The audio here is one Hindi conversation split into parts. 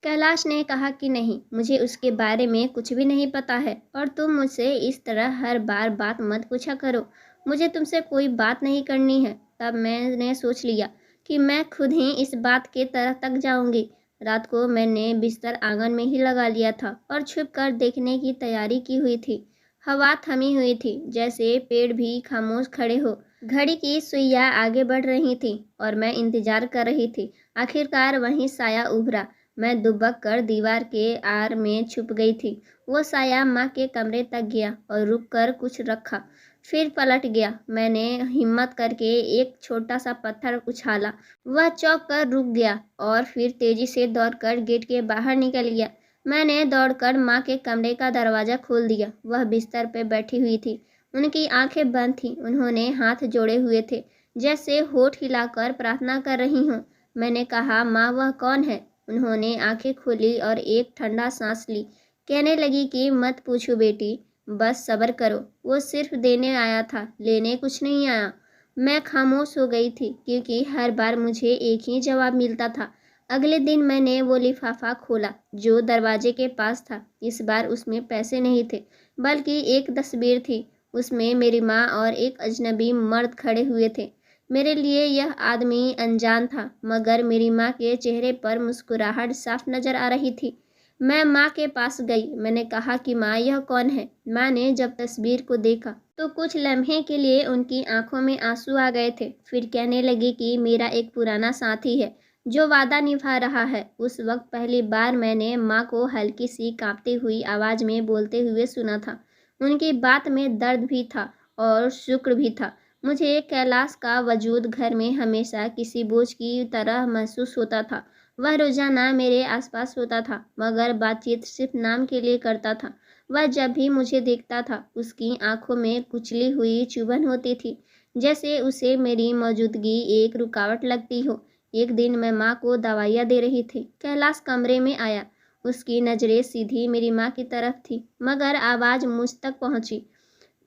कैलाश ने कहा कि नहीं, मुझे उसके बारे में कुछ भी नहीं पता है और तुम मुझसे इस तरह हर बार बात मत पूछा करो। मुझे तुमसे कोई बात नहीं करनी है। तब मैंने सोच लिया कि मैं खुद ही इस बात के तरह तक जाऊंगी। रात को मैंने बिस्तर आंगन में ही लगा लिया था और छुप कर देखने की तैयारी की हुई थी। हवा थमी हुई थी, जैसे पेड़ भी खामोश खड़े हो। घड़ी की सुइयां आगे बढ़ रही थी और मैं इंतजार कर रही थी। आखिरकार वहीं साया उभरा। मैं दुबक कर दीवार के आड़ में छुप गई थी। वो साया माँ के कमरे तक गया और रुक कर कुछ रखा, फिर पलट गया। मैंने हिम्मत करके एक छोटा सा पत्थर उछाला। वह चौंक कर रुक गया और फिर तेजी से दौड़कर गेट के बाहर निकल गया। मैंने दौड़कर माँ के कमरे का दरवाज़ा खोल दिया। वह बिस्तर पर बैठी हुई थी। उनकी आंखें बंद थीं। उन्होंने हाथ जोड़े हुए थे, जैसे होठ हिलाकर प्रार्थना कर रही हूँ। मैंने कहा, माँ वह कौन है? उन्होंने आंखें खोली और एक ठंडा सांस ली। कहने लगी कि मत पूछो बेटी, बस सब्र करो। वो सिर्फ देने आया था, लेने कुछ नहीं आया। मैं खामोश हो गई थी, क्योंकि हर बार मुझे एक ही जवाब मिलता था। अगले दिन मैंने वो लिफाफा खोला जो दरवाजे के पास था। इस बार उसमें पैसे नहीं थे, बल्कि एक तस्वीर थी। उसमें मेरी माँ और एक अजनबी मर्द खड़े हुए थे। मेरे लिए यह आदमी अनजान था, मगर मेरी माँ के चेहरे पर मुस्कुराहट साफ नजर आ रही थी। मैं माँ के पास गई। मैंने कहा कि माँ, यह कौन है? माँ ने जब तस्वीर को देखा तो कुछ लम्हे के लिए उनकी आंखों में आंसू आ गए थे। फिर कहने लगी कि मेरा एक पुराना साथी है जो वादा निभा रहा है। उस वक्त पहली बार मैंने माँ को हल्की सी कांपती हुई आवाज़ में बोलते हुए सुना था। उनकी बात में दर्द भी था और शुक्र भी था। मुझे कैलाश का वजूद घर में हमेशा किसी बोझ की तरह महसूस होता था। वह रोजाना मेरे आसपास होता था, मगर बातचीत सिर्फ नाम के लिए करता था। वह जब भी मुझे देखता था, उसकी आंखों में कुचली हुई चुभन होती थी, जैसे उसे मेरी मौजूदगी एक रुकावट लगती हो। एक दिन मैं माँ को दवाइयाँ दे रही थी। कैलाश कमरे में आया। उसकी नज़रें सीधी मेरी माँ की तरफ थी, मगर आवाज़ मुझ तक पहुँची।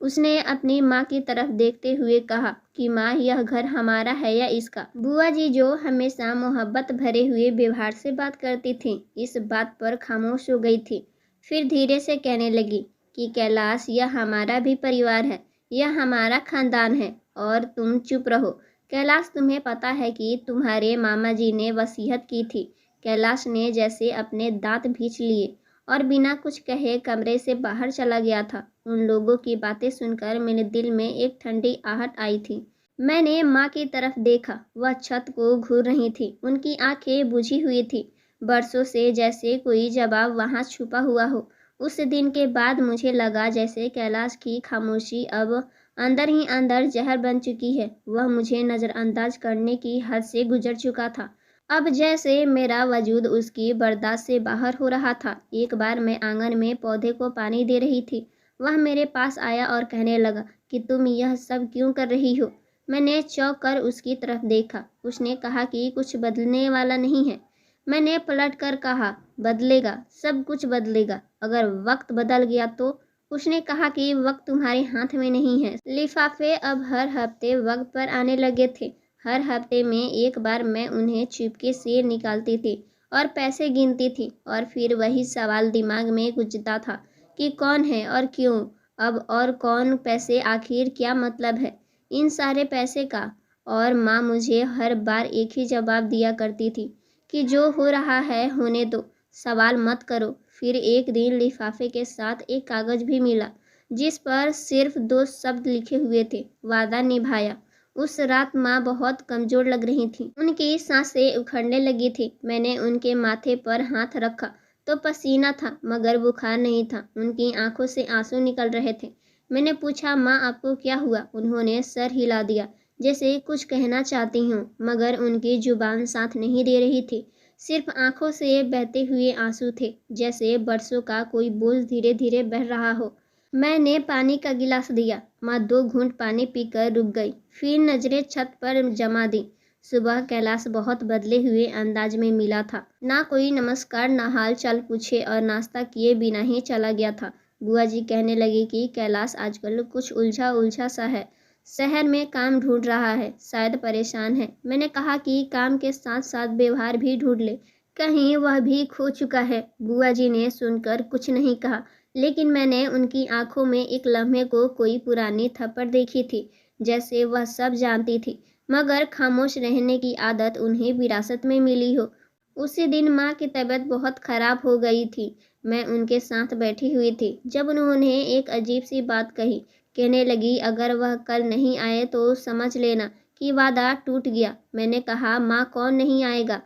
उसने अपनी माँ की तरफ देखते हुए कहा कि माँ, यह घर हमारा है या इसका? बुआ जी, जो हमेशा मोहब्बत भरे हुए व्यवहार से बात करती थी, इस बात पर खामोश हो गई थी। फिर धीरे से कहने लगी कि कैलाश, यह हमारा भी परिवार है, यह हमारा खानदान है और तुम चुप रहो। कैलाश, तुम्हें पता है कि तुम्हारे मामा जी ने वसीयत की थी? कैलाश ने जैसे अपने दांत भींच लिए और बिना कुछ कहे कमरे से बाहर चला गया था। उन लोगों की बातें सुनकर मेरे दिल में एक ठंडी आहट आई थी। मैंने माँ की तरफ देखा। वह छत को घूर रही थी। उनकी आंखें बुझी हुई थी, बरसों से जैसे कोई जवाब वहाँ छुपा हुआ हो। उस दिन के बाद मुझे लगा जैसे कैलाश की खामोशी अब अंदर ही अंदर जहर बन चुकी है। वह मुझे नज़रअंदाज करने की हद से गुजर चुका था। अब जैसे मेरा वजूद उसकी बर्दाश्त से बाहर हो रहा था। एक बार मैं आंगन में पौधे को पानी दे रही थी। वह मेरे पास आया और कहने लगा कि तुम यह सब क्यों कर रही हो? मैंने चौंक कर उसकी तरफ देखा। उसने कहा कि कुछ बदलने वाला नहीं है। मैंने पलट कर कहा, बदलेगा, सब कुछ बदलेगा, अगर वक्त बदल गया तो। उसने कहा कि वक्त तुम्हारे हाथ में नहीं है। लिफाफे अब हर हफ्ते वक्त पर आने लगे थे। हर हफ्ते में एक बार मैं उन्हें चुपके से निकालती थी और पैसे गिनती थी, और फिर वही सवाल दिमाग में गुंजता था कि कौन है और क्यों? अब और कौन पैसे, आखिर क्या मतलब है इन सारे पैसे का? और माँ मुझे हर बार एक ही जवाब दिया करती थी कि जो हो रहा है होने दो, सवाल मत करो। फिर एक दिन लिफाफे के साथ एक कागज भी मिला, जिस पर सिर्फ 2 शब्द लिखे हुए थे, वादा निभाया। उस रात माँ बहुत कमजोर लग रही थी। उनकी सांसें उखड़ने लगी थी। मैंने उनके माथे पर हाथ रखा तो पसीना था, मगर बुखार नहीं था। उनकी आंखों से आंसू निकल रहे थे। मैंने पूछा, माँ आपको क्या हुआ? उन्होंने सर हिला दिया, जैसे कुछ कहना चाहती हूँ, मगर उनकी जुबान साथ नहीं दे रही थी। सिर्फ आंखों से बहते हुए आंसू थे, जैसे बरसों का कोई बोझ धीरे धीरे बह रहा हो। मैंने पानी का गिलास दिया। माँ 2 घूंट पानी पीकर रुक गई, फिर नजरें छत पर जमा दी। सुबह कैलाश बहुत बदले हुए अंदाज में मिला था। ना कोई नमस्कार, ना हाल चाल पूछे, और नाश्ता किए बिना ही चला गया था। बुआ जी कहने लगी कि कैलाश आजकल कुछ उलझा उलझा सा है। शहर में काम ढूंढ रहा है, शायद परेशान है। मैंने कहा कि काम के साथ साथ व्यवहार भी ढूंढ ले। कहीं वह भी खो चुका है। बुआ जी ने सुनकर कुछ नहीं कहा, लेकिन मैंने उनकी आंखों में एक लम्हे को कोई पुरानी थप्पड़ देखी थी, जैसे वह सब जानती थी, मगर खामोश रहने की आदत उन्हें विरासत में मिली हो। उसी दिन माँ की तबीयत बहुत खराब हो गई थी। मैं उनके साथ बैठी हुई थी जब उन्होंने एक अजीब सी बात कही। कहने लगी, अगर वह कल नहीं आए तो समझ लेना कि वादा टूट गया। मैंने कहा, माँ कौन नहीं आएगा?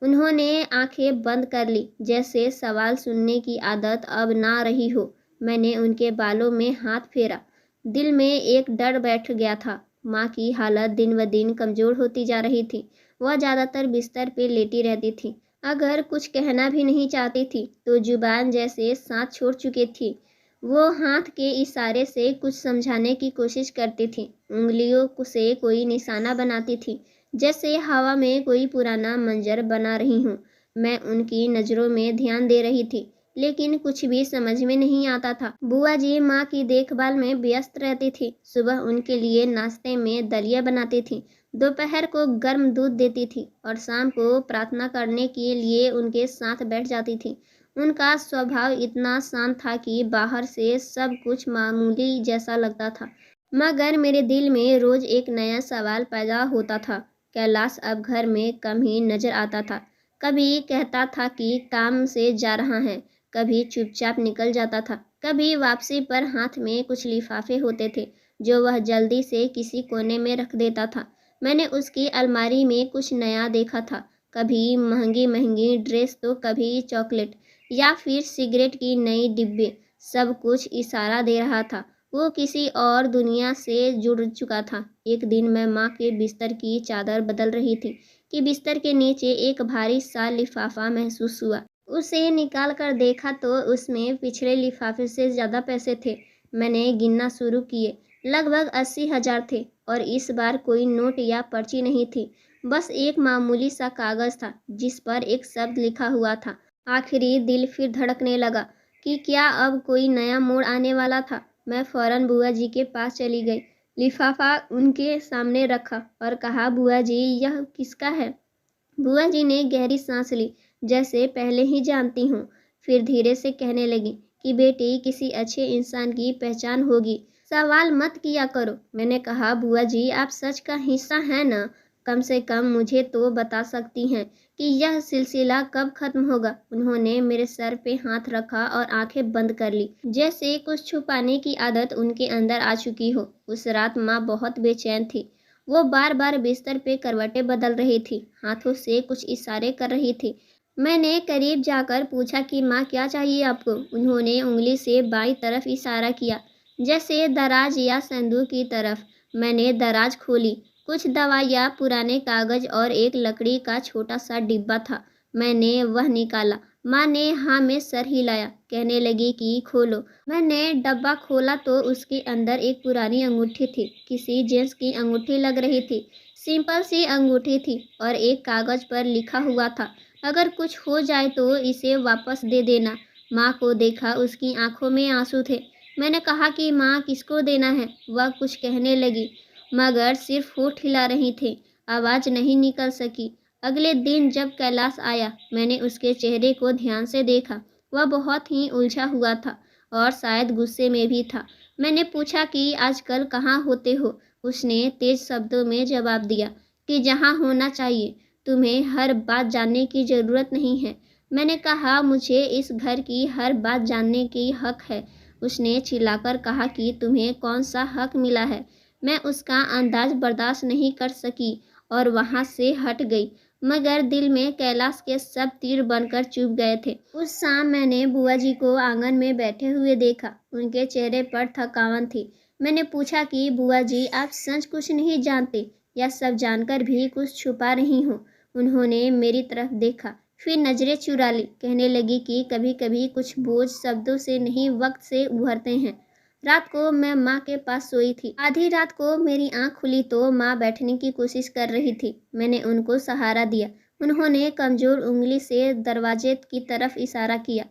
उन्होंने आंखें बंद कर ली, जैसे सवाल सुनने की आदत अब ना रही हो। मैंने उनके बालों में हाथ फेरा। दिल में एक डर बैठ गया था। माँ की हालत दिन ब दिन कमज़ोर होती जा रही थी। वह ज़्यादातर बिस्तर पे लेटी रहती थी। अगर कुछ कहना भी नहीं चाहती थी तो जुबान जैसे साथ छोड़ चुकी थी। वो हाथ के इशारे से कुछ समझाने की कोशिश करती थी। उंगलियों से कोई निशाना बनाती थी, जैसे हवा में कोई पुराना मंजर बना रही हूँ। मैं उनकी नज़रों में ध्यान दे रही थी, लेकिन कुछ भी समझ में नहीं आता था। बुआ जी माँ की देखभाल में व्यस्त रहती थी। सुबह उनके लिए नाश्ते में दलिया बनाती थी, दोपहर को गर्म दूध देती थी और शाम को प्रार्थना करने के लिए उनके साथ बैठ जाती थी। उनका स्वभाव इतना शांत था कि बाहर से सब कुछ मामूली जैसा लगता था, मगर मेरे दिल में रोज एक नया सवाल पैदा होता था। कैलाश अब घर में कम ही नजर आता था। कभी कहता था कि काम से जा रहा है, कभी चुपचाप निकल जाता था, कभी वापसी पर हाथ में कुछ लिफाफे होते थे जो वह जल्दी से किसी कोने में रख देता था। मैंने उसकी अलमारी में कुछ नया देखा था, कभी महंगी महंगी ड्रेस तो कभी चॉकलेट या फिर सिगरेट की नई डिब्बे। सब कुछ इशारा दे रहा था वो किसी और दुनिया से जुड़ चुका था। एक दिन मैं माँ के बिस्तर की चादर बदल रही थी कि बिस्तर के नीचे एक भारी सा लिफाफा महसूस हुआ। उसे निकाल कर देखा तो उसमें पिछले लिफाफे से ज़्यादा पैसे थे। मैंने गिनना शुरू किए, लगभग 80,000 थे और इस बार कोई नोट या पर्ची नहीं थी। बस एक मामूली सा कागज़ था जिस पर एक शब्द लिखा हुआ था। आखिरी दिल फिर धड़कने लगा कि क्या अब कोई नया मोड़ आने वाला था। मैं फौरन बुआ जी के पास चली गई, लिफाफा उनके सामने रखा और कहा, बुआ जी यह किसका है? बुआ जी ने गहरी सांस ली, जैसे पहले ही जानती हूँ। फिर धीरे से कहने लगी कि बेटी, किसी अच्छे इंसान की पहचान होगी, सवाल मत किया करो। मैंने कहा, बुआ जी आप सच का हिस्सा हैं ना? कम से कम मुझे तो बता सकती हैं कि यह सिलसिला कब खत्म होगा। उन्होंने मेरे सर पे हाथ रखा और आंखें बंद कर ली, जैसे कुछ छुपाने की आदत उनके अंदर आ चुकी हो। उस रात माँ बहुत बेचैन थी। वो बार बार बिस्तर पे करवटें बदल रही थी, हाथों से कुछ इशारे कर रही थी। मैंने करीब जाकर पूछा कि माँ क्या चाहिए आपको? उन्होंने उंगली से बाईं तरफ इशारा किया, जैसे दराज या संदूक की तरफ। मैंने दराज खोली। कुछ दवाइयाँ, पुराने कागज और एक लकड़ी का छोटा सा डिब्बा था। मैंने वह निकाला। माँ ने हाँ में सर हिलाया, कहने लगी कि खोलो। मैंने डब्बा खोला तो उसके अंदर एक पुरानी अंगूठी थी। किसी जेंट्स की अंगूठी लग रही थी। सिंपल सी अंगूठी थी और एक कागज पर लिखा हुआ था, अगर कुछ हो जाए तो इसे वापस दे देना। माँ को देखा, उसकी आंखों में आंसू थे। मैंने कहा कि माँ किसको देना है? वह कुछ कहने लगी, मगर सिर्फ होठ हिला रही थी, आवाज़ नहीं निकल सकी। अगले दिन जब कैलाश आया, मैंने उसके चेहरे को ध्यान से देखा। वह बहुत ही उलझा हुआ था और शायद गुस्से में भी था। मैंने पूछा कि आजकल कहाँ होते हो? उसने तेज शब्दों में जवाब दिया कि जहाँ होना चाहिए। तुम्हें हर बात जानने की ज़रूरत नहीं है। मैंने कहा, मुझे इस घर की हर बात जानने की हक है। उसने चिल्लाकर कहा कि तुम्हें कौन सा हक मिला है? मैं उसका अंदाज बर्दाश्त नहीं कर सकी और वहाँ से हट गई, मगर दिल में कैलाश के सब तीर बनकर चुभ गए थे। उस शाम मैंने बुआ जी को आंगन में बैठे हुए देखा। उनके चेहरे पर थकान थी। मैंने पूछा कि बुआ जी आप सच कुछ नहीं जानते या सब जानकर भी कुछ छुपा रही हो? उन्होंने मेरी तरफ देखा, फिर नजरें चुरा ली। कहने लगी कि कभी कभी कुछ बोझ शब्दों से नहीं वक्त से उभरते हैं। रात को मैं माँ के पास सोई थी। आधी रात को मेरी आँख खुली तो माँ बैठने की कोशिश कर रही थी। मैंने उनको सहारा दिया। उन्होंने कमज़ोर उंगली से दरवाजे की तरफ इशारा किया।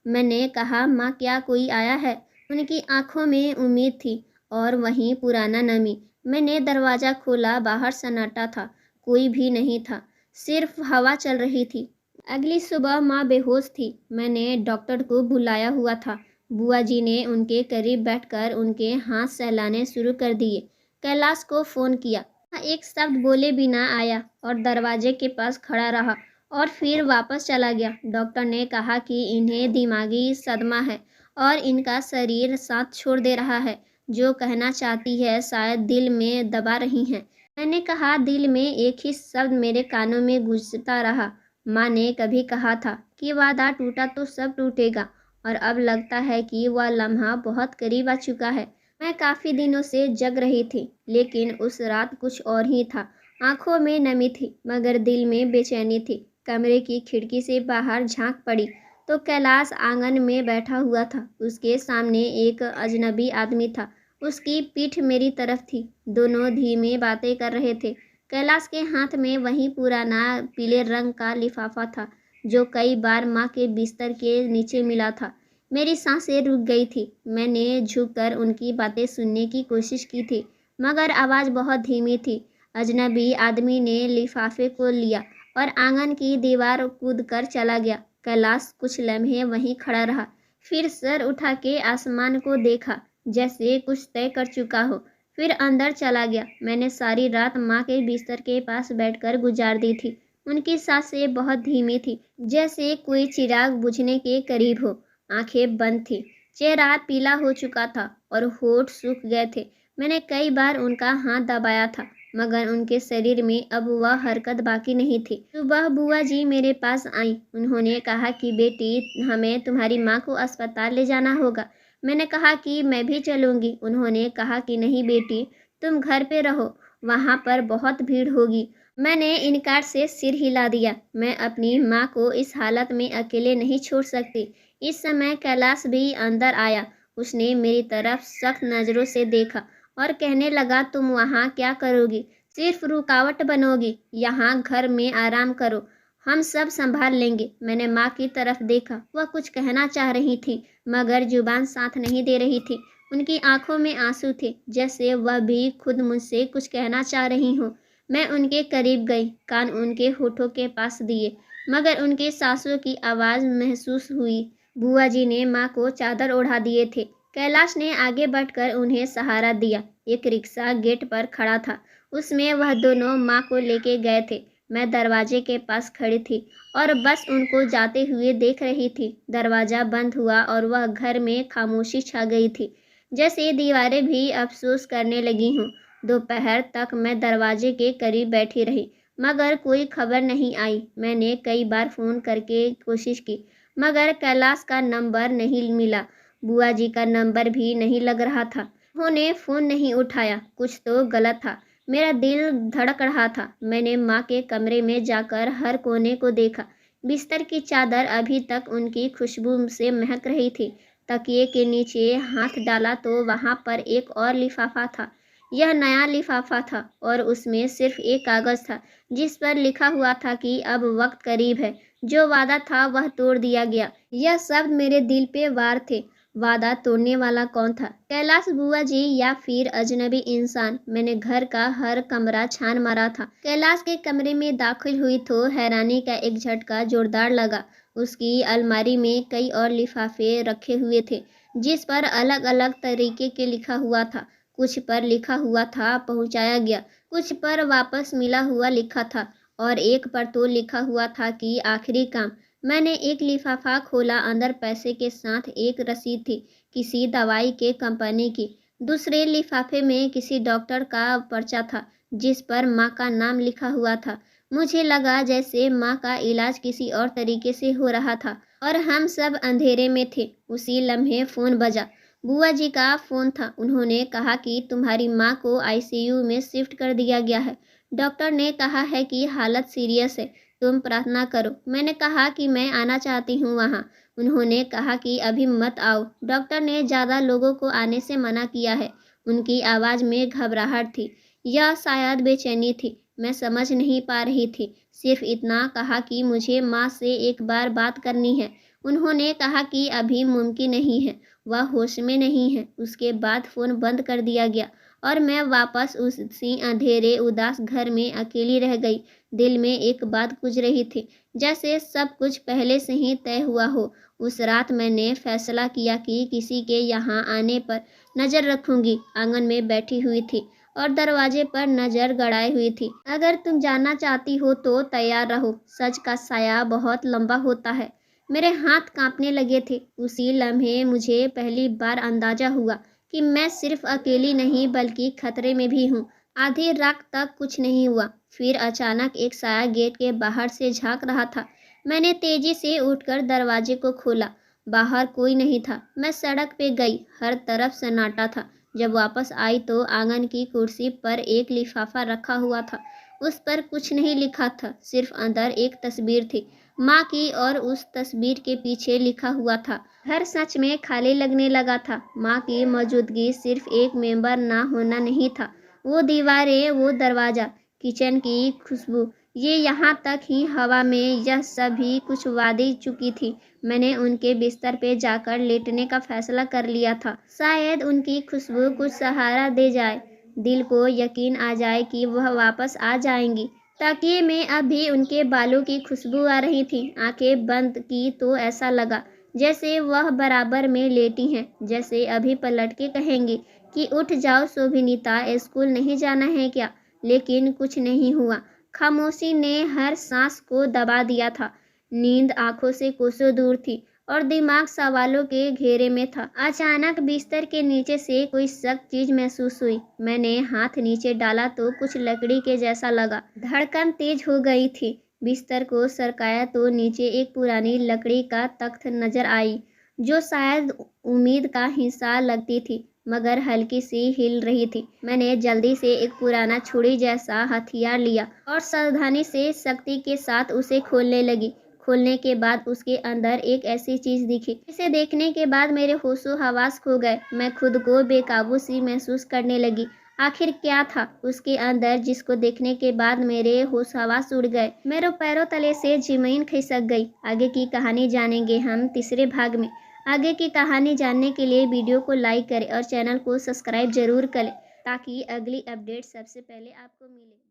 मैंने कहा, माँ क्या कोई आया है? उनकी आंखों में उम्मीद थी और वहीं पुराना नमी। मैंने दरवाज़ा खोला। बाहर सन्नाटा था, कोई भी नहीं था, सिर्फ हवा चल रही थी। अगली सुबह माँ बेहोश थी। मैंने डॉक्टर को बुलाया हुआ था। बुआ जी ने उनके करीब बैठकर उनके हाथ सहलाने शुरू कर दिए। कैलाश को फ़ोन किया। एक शब्द बोले बिना आया और दरवाजे के पास खड़ा रहा और फिर वापस चला गया। डॉक्टर ने कहा कि इन्हें दिमागी सदमा है और इनका शरीर साथ छोड़ दे रहा है। जो कहना चाहती है शायद दिल में दबा रही हैं। मैंने कहा, दिल में एक ही शब्द मेरे कानों में गूंजता रहा। माँ ने कभी कहा था कि वादा टूटा तो सब टूटेगा, और अब लगता है कि वह लम्हा बहुत करीब आ चुका है। मैं काफ़ी दिनों से जग रही थी, लेकिन उस रात कुछ और ही था। आंखों में नमी थी, मगर दिल में बेचैनी थी। कमरे की खिड़की से बाहर झांक पड़ी तो कैलाश आंगन में बैठा हुआ था। उसके सामने एक अजनबी आदमी था। उसकी पीठ मेरी तरफ थी। दोनों धीमे बातें कर रहे थे। कैलाश के हाथ में वही पुराना पीले रंग का लिफाफा था जो कई बार माँ के बिस्तर के नीचे मिला था। मेरी सांसें रुक गई थी। मैंने झुककर उनकी बातें सुनने की कोशिश की थी, मगर आवाज़ बहुत धीमी थी। अजनबी आदमी ने लिफाफे को लिया और आंगन की दीवार कूदकर चला गया। कैलाश कुछ लम्हे वहीं खड़ा रहा, फिर सर उठा के आसमान को देखा, जैसे कुछ तय कर चुका हो। फिर अंदर चला गया। मैंने सारी रात माँ के बिस्तर के पास बैठकर गुजार दी थी। उनकी सांसें बहुत धीमी थी, जैसे कोई चिराग बुझने के करीब हो। आंखें बंद थीं। चेहरा पीला हो चुका था और होठ सूख गए थे। मैंने कई बार उनका हाथ दबाया था, मगर उनके शरीर में अब वह हरकत बाकी नहीं थी। सुबह बुआ जी मेरे पास आईं। उन्होंने कहा कि बेटी, हमें तुम्हारी माँ को अस्पताल ले जाना होगा। मैंने कहा कि मैं भी चलूँगी। उन्होंने कहा कि नहीं बेटी, तुम घर पे रहो, वहाँ पर बहुत भीड़ होगी। मैंने इनकार से सिर हिला दिया। मैं अपनी माँ को इस हालत में अकेले नहीं छोड़ सकती। इस समय कैलाश भी अंदर आया। उसने मेरी तरफ सख्त नज़रों से देखा और कहने लगा, तुम वहाँ क्या करोगी? सिर्फ रुकावट बनोगी। यहाँ घर में आराम करो, हम सब संभाल लेंगे। मैंने माँ की तरफ देखा। वह कुछ कहना चाह रही थी, मगर जुबान साथ नहीं दे रही थी। उनकी आंखों में आंसू थे, जैसे वह भी खुद मुझसे कुछ कहना चाह रही हो। मैं उनके करीब गई, कान उनके होठों के पास दिए, मगर उनकी सांसों की आवाज़ महसूस हुई। बुआ जी ने माँ को चादर ओढ़ा दिए थे। कैलाश ने आगे बढ़कर उन्हें सहारा दिया। एक रिक्शा गेट पर खड़ा था। उसमें वह दोनों माँ को लेके गए थे। मैं दरवाजे के पास खड़ी थी और बस उनको जाते हुए देख रही थी। दरवाज़ा बंद हुआ और वह घर में खामोशी छा गई थी, जैसे दीवारें भी अफसोस करने लगी हों। दोपहर तक मैं दरवाजे के करीब बैठी रही, मगर कोई खबर नहीं आई। मैंने कई बार फ़ोन करके कोशिश की, मगर कैलाश का नंबर नहीं मिला। बुआ जी का नंबर भी नहीं लग रहा था। उन्होंने फ़ोन नहीं उठाया। कुछ तो गलत था। मेरा दिल धड़क रहा था। मैंने माँ के कमरे में जाकर हर कोने को देखा। बिस्तर की चादर अभी तक उनकी खुशबू से महक रही थी। तकिए के नीचे हाथ डाला तो वहाँ पर एक और लिफाफा था। यह नया लिफाफा था और उसमें सिर्फ एक कागज़ था, जिस पर लिखा हुआ था कि अब वक्त करीब है। जो वादा था वह तोड़ दिया गया। यह शब्द मेरे दिल पे वार थे। वादा तोड़ने वाला कौन था? कैलाश, बुआ जी या फिर अजनबी इंसान? मैंने घर का हर कमरा छान मारा था। कैलाश के कमरे में दाखिल हुई तो हैरानी का एक झटका जोरदार लगा। उसकी अलमारी में कई और लिफाफे रखे हुए थे, जिस पर अलग अलग तरीके के लिखा हुआ था। कुछ पर लिखा हुआ था पहुंचाया गया, कुछ पर वापस मिला हुआ लिखा था, और एक पर तो लिखा हुआ था कि आखिरी काम। मैंने एक लिफाफा खोला। अंदर पैसे के साथ एक रसीद थी, किसी दवाई के कंपनी की। दूसरे लिफाफे में किसी डॉक्टर का पर्चा था, जिस पर माँ का नाम लिखा हुआ था। मुझे लगा जैसे माँ का इलाज किसी और तरीके से हो रहा था और हम सब अंधेरे में थे। उसी लम्हे फ़ोन बजा। बुआ जी का फ़ोन था। उन्होंने कहा कि तुम्हारी माँ को आईसीयू में शिफ्ट कर दिया गया है। डॉक्टर ने कहा है कि हालत सीरियस है, तुम प्रार्थना करो। मैंने कहा कि मैं आना चाहती हूँ वहाँ। उन्होंने कहा कि अभी मत आओ, डॉक्टर ने ज़्यादा लोगों को आने से मना किया है। उनकी आवाज़ में घबराहट थी, या शायद बेचैनी थी। मैं समझ नहीं पा रही थी। सिर्फ इतना कहा कि मुझे माँ से एक बार बात करनी है। उन्होंने कहा कि अभी मुमकिन नहीं है, वह होश में नहीं है। उसके बाद फ़ोन बंद कर दिया गया और मैं वापस उसी अंधेरे उदास घर में अकेली रह गई। दिल में एक बात गुज रही थी, जैसे सब कुछ पहले से ही तय हुआ हो। उस रात मैंने फैसला किया कि किसी के यहाँ आने पर नज़र रखूंगी। आंगन में बैठी हुई थी और दरवाजे पर नज़र गड़ाई हुई थी। अगर तुम जानना चाहती हो तो तैयार रहो, सच का साया बहुत लंबा होता है। मेरे हाथ कांपने लगे थे। उसी लम्हे मुझे पहली बार अंदाजा हुआ कि मैं सिर्फ अकेली नहीं बल्कि खतरे में भी हूँ। आधी रात तक कुछ नहीं हुआ, फिर अचानक एक साया गेट के बाहर से झांक रहा था। मैंने तेजी से उठकर दरवाजे को खोला। बाहर कोई नहीं था। मैं सड़क पे गई, हर तरफ सन्नाटा था। जब वापस आई तो आंगन की कुर्सी पर एक लिफाफा रखा हुआ था। उस पर कुछ नहीं लिखा था, सिर्फ अंदर एक तस्वीर थी, माँ की, और उस तस्वीर के पीछे लिखा हुआ था। घर सच में खाली लगने लगा था। माँ की मौजूदगी सिर्फ एक मेंबर ना होना नहीं था। वो दीवारें, वो दरवाज़ा, किचन की खुशबू, ये यहाँ तक ही हवा में, यह सभी कुछ वादी चुकी थी। मैंने उनके बिस्तर पे जाकर लेटने का फैसला कर लिया था। शायद उनकी खुशबू कुछ सहारा दे जाए, दिल को यकीन आ जाए कि वह वापस आ जाएंगी। तकिए में अभी उनके बालों की खुशबू आ रही थी। आंखें बंद की तो ऐसा लगा जैसे वह बराबर में लेटी हैं, जैसे अभी पलट के कहेंगी कि उठ जाओ शोभिनीता, स्कूल नहीं जाना है क्या? लेकिन कुछ नहीं हुआ। खामोशी ने हर सांस को दबा दिया था। नींद आंखों से कोसों दूर थी और दिमाग सवालों के घेरे में था। अचानक बिस्तर के नीचे से कोई सख्त चीज महसूस हुई। मैंने हाथ नीचे डाला तो कुछ लकड़ी के जैसा लगा। धड़कन तेज हो गई थी। बिस्तर को सरकाया तो नीचे एक पुरानी लकड़ी का तख्त नजर आई, जो शायद उम्मीद का हिस्सा लगती थी, मगर हल्की सी हिल रही थी। मैंने जल्दी से एक पुराना छुरी जैसा हथियार लिया और सावधानी से सख्ती के साथ उसे खोलने लगी। खोलने के बाद उसके अंदर एक ऐसी चीज दिखी जिसे देखने के बाद मेरे होशो हवास खो गए। मैं खुद को बेकाबू सी महसूस करने लगी। आखिर क्या था उसके अंदर जिसको देखने के बाद मेरे होश हवास उड़ गए। मेरे पैरों तले से जमीन खिसक गई। आगे की कहानी जानेंगे हम तीसरे भाग में। आगे की कहानी जानने के लिए वीडियो को लाइक करें और चैनल को सब्सक्राइब जरूर करें, ताकि अगली अपडेट सबसे पहले आपको मिले।